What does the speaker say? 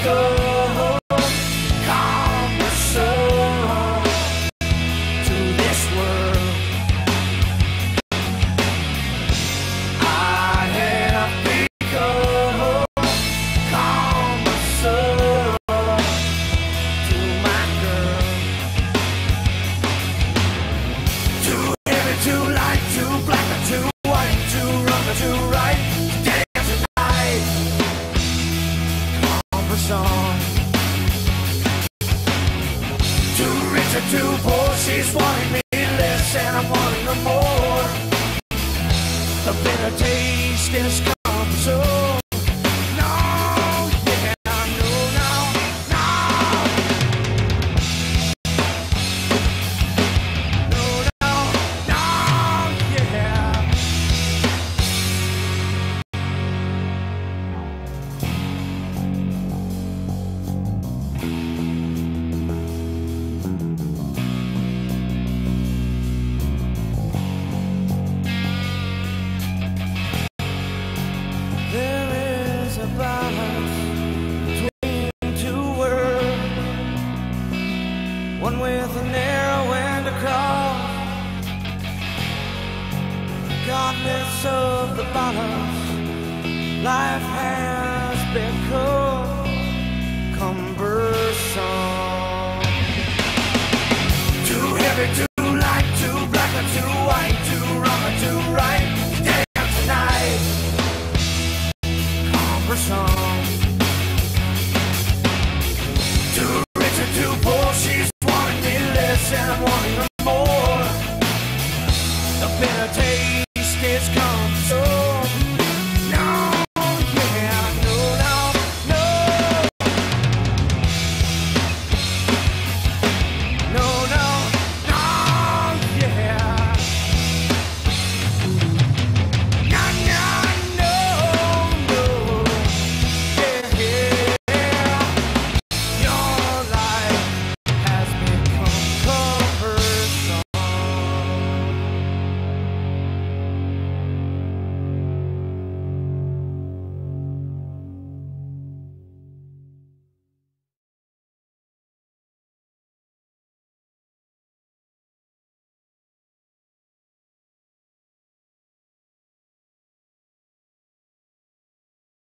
become the soul to this world. I have become the soul to my girl. Too heavy, too light, too black, or too white, too wrong, or too right. Dance tonight, comfort song. Too rich or too poor, she's wanting me less, and I'm wanting her more. The bitter taste in his comfort zone. No, yeah, no, no, no. No, no, no, yeah. There is a balance between two worlds, one with a narrow end across. Regardless of the balance, life has become